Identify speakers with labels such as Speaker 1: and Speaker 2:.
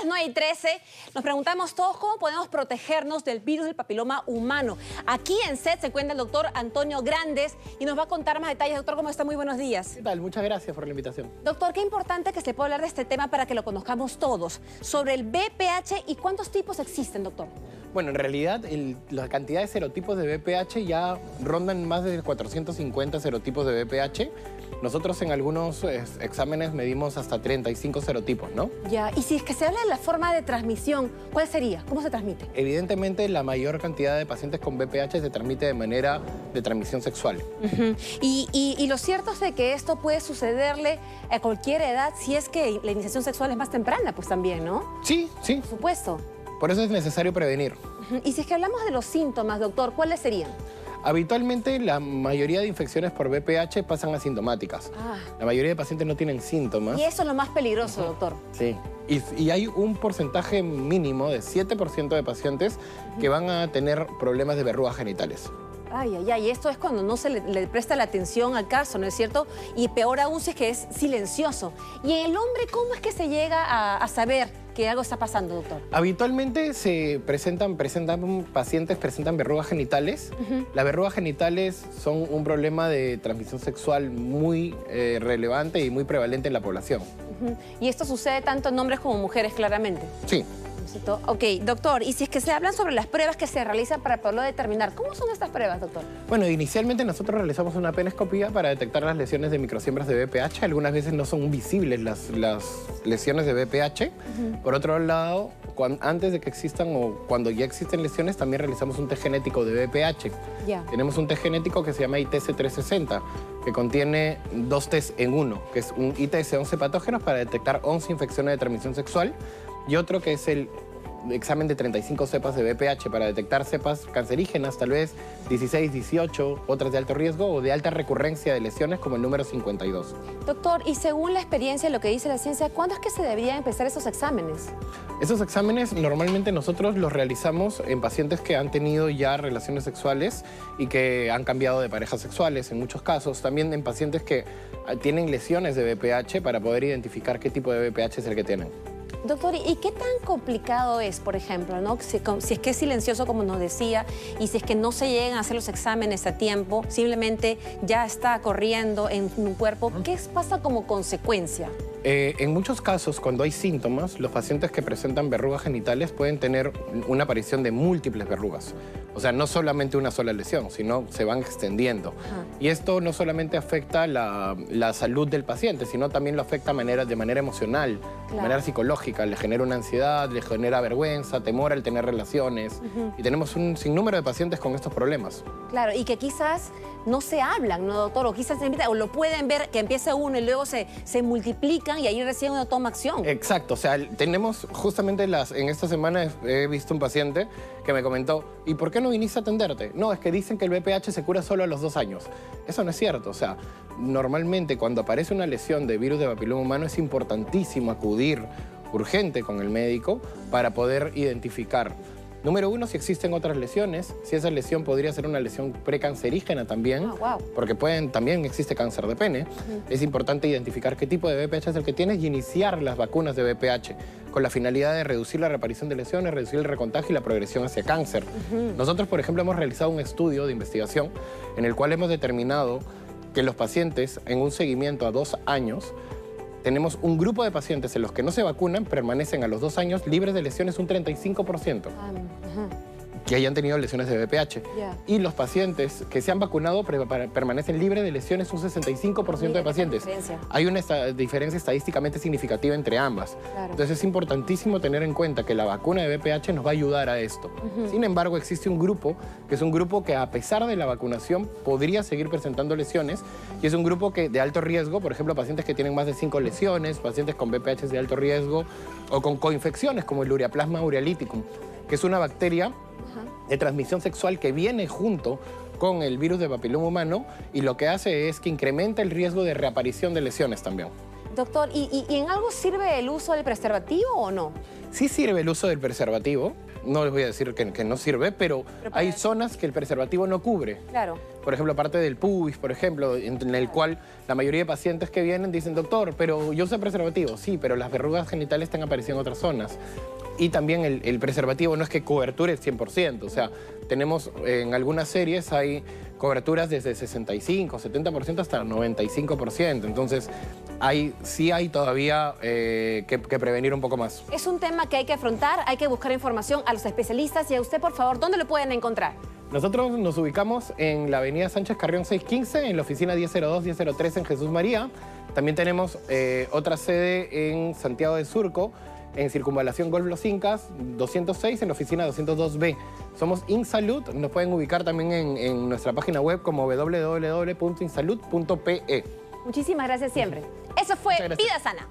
Speaker 1: 9:13. Nos preguntamos todos cómo podemos protegernos del virus del papiloma humano. Aquí en SET se encuentra el doctor Antonio Grandes y nos va a contar más detalles. Doctor, ¿cómo está? Muy buenos días.
Speaker 2: ¿Qué tal? Muchas gracias por la invitación.
Speaker 1: Doctor, qué importante que se pueda hablar de este tema para que lo conozcamos todos. Sobre el VPH y cuántos tipos existen, doctor.
Speaker 2: Bueno, en realidad la cantidad de serotipos de VPH ya rondan más de 450 serotipos de VPH. Nosotros en algunos exámenes medimos hasta 35 serotipos, ¿no?
Speaker 1: Ya, y si es que se habla de la forma de transmisión, ¿cuál sería? ¿Cómo se transmite?
Speaker 2: Evidentemente, la mayor cantidad de pacientes con VPH se transmite de manera de transmisión sexual.
Speaker 1: Y lo cierto es de que esto puede sucederle a cualquier edad si es que la iniciación sexual es más temprana, pues también, ¿no?
Speaker 2: Sí, sí.
Speaker 1: Por supuesto.
Speaker 2: Por eso es necesario prevenir.
Speaker 1: Y si es que hablamos de los síntomas, doctor, ¿cuáles serían?
Speaker 2: Habitualmente, la mayoría de infecciones por VPH pasan asintomáticas. La mayoría de pacientes no tienen síntomas.
Speaker 1: Y eso es lo más peligroso, doctor.
Speaker 2: Sí. Y hay un porcentaje mínimo de 7% de pacientes que van a tener problemas de verrugas genitales.
Speaker 1: Ay, ay, ay, esto es cuando no se le presta la atención al caso, ¿no es cierto? Y peor aún si es que es silencioso. ¿Y en el hombre cómo es que se llega a saber que algo está pasando, doctor?
Speaker 2: Habitualmente se presentan verrugas genitales. Las verrugas genitales son un problema de transmisión sexual muy relevante y muy prevalente en la población.
Speaker 1: Y esto sucede tanto en hombres como mujeres, claramente.
Speaker 2: Sí.
Speaker 1: Ok, doctor, y si es que se hablan sobre las pruebas que se realizan para poderlo determinar, ¿cómo son estas pruebas, doctor?
Speaker 2: Bueno, inicialmente nosotros realizamos una penescopía para detectar las lesiones de microsiembras de VPH. Algunas veces no son visibles las lesiones de VPH. Por otro lado, antes de que existan o cuando ya existen lesiones, también realizamos un test genético de VPH. Tenemos un test genético que se llama ITS-360, que contiene 2 tests en uno, que es un ITS 11 patógenos para detectar 11 infecciones de transmisión sexual, y otro que es el examen de 35 cepas de VPH para detectar cepas cancerígenas, tal vez 16, 18, otras de alto riesgo o de alta recurrencia de lesiones como el número 52.
Speaker 1: Doctor, y según la experiencia, lo que dice la ciencia, ¿cuándo es que se deberían empezar esos exámenes?
Speaker 2: Esos exámenes normalmente nosotros los realizamos en pacientes que han tenido ya relaciones sexuales y que han cambiado de parejas sexuales, en muchos casos. También en pacientes que tienen lesiones de VPH para poder identificar qué tipo de VPH es el que tienen.
Speaker 1: Doctor, ¿y qué tan complicado es, por ejemplo, ¿no? Si es que es silencioso, como nos decía, y si es que no se llegan a hacer los exámenes a tiempo, simplemente ya está corriendo en un cuerpo, ¿qué pasa como consecuencia?
Speaker 2: En muchos casos, cuando hay síntomas, los pacientes que presentan verrugas genitales pueden tener una aparición de múltiples verrugas. O sea, no solamente una sola lesión, sino se van extendiendo. Y esto no solamente afecta la salud del paciente, sino también lo afecta de manera emocional, de manera psicológica. Le genera una ansiedad, le genera vergüenza, temor al tener relaciones. Y tenemos un sinnúmero de pacientes con estos problemas.
Speaker 1: Claro, y que quizás no se hablan, ¿no, doctor? O quizás o lo pueden ver que empieza uno y luego se multiplican y ahí recién uno toma acción.
Speaker 2: Exacto, o sea, tenemos justamente en esta semana he visto un paciente que me comentó, ¿y por qué no viniste a atenderte? No, es que dicen que el VPH se cura solo a los 2 años. Eso no es cierto, o sea, normalmente cuando aparece una lesión de virus de papiloma humano es importantísimo acudir urgente con el médico para poder identificar. Número 1, si existen otras lesiones, si esa lesión podría ser una lesión precancerígena también, porque también existe cáncer de pene, es importante identificar qué tipo de VPH es el que tienes y iniciar las vacunas de VPH con la finalidad de reducir la reaparición de lesiones, reducir el recontagio y la progresión hacia cáncer. Nosotros, por ejemplo, hemos realizado un estudio de investigación en el cual hemos determinado que los pacientes en un seguimiento a 2 años tenemos un grupo de pacientes en los que no se vacunan, permanecen a los 2 años libres de lesiones un 35%. Que hayan tenido lesiones de VPH. Y los pacientes que se han vacunado permanecen libres de lesiones un 65% de pacientes. Hay una diferencia estadísticamente significativa entre ambas. Entonces es importantísimo tener en cuenta que la vacuna de VPH nos va a ayudar a esto. Sin embargo, existe un grupo que es un grupo que a pesar de la vacunación podría seguir presentando lesiones y es un grupo de alto riesgo, por ejemplo, pacientes que tienen más de 5 lesiones, pacientes con VPH de alto riesgo o con coinfecciones como el Ureaplasma urealyticum, que es una bacteria de transmisión sexual que viene junto con el virus de papiloma humano y lo que hace es que incrementa el riesgo de reaparición de lesiones también.
Speaker 1: Doctor, ¿y en algo sirve el uso del preservativo o no?
Speaker 2: Sí sirve el uso del preservativo, no les voy a decir que no sirve, pero hay zonas que el preservativo no cubre.
Speaker 1: Claro.
Speaker 2: Por ejemplo, aparte del pubis, por ejemplo, en el cual la mayoría de pacientes que vienen dicen, doctor, pero yo uso preservativo. Sí, pero las verrugas genitales están apareciendo en otras zonas. Y también el preservativo no es que coberture el 100%. O sea, tenemos en algunas series hay coberturas desde 65, 70% hasta 95%. Entonces, sí hay todavía que prevenir un poco más.
Speaker 1: Es un tema que hay que afrontar, hay que buscar información a los especialistas. Y a usted, por favor, ¿dónde lo pueden encontrar?
Speaker 2: Nosotros nos ubicamos en la avenida Sánchez Carrión 615, en la oficina 1002-1003 en Jesús María. También tenemos otra sede en Santiago de Surco, en Circunvalación Golf Los Incas 206, en la oficina 202B. Somos InSalud, nos pueden ubicar también en nuestra página web como www.insalud.pe.
Speaker 1: Muchísimas gracias siempre. Eso fue Vida Sana.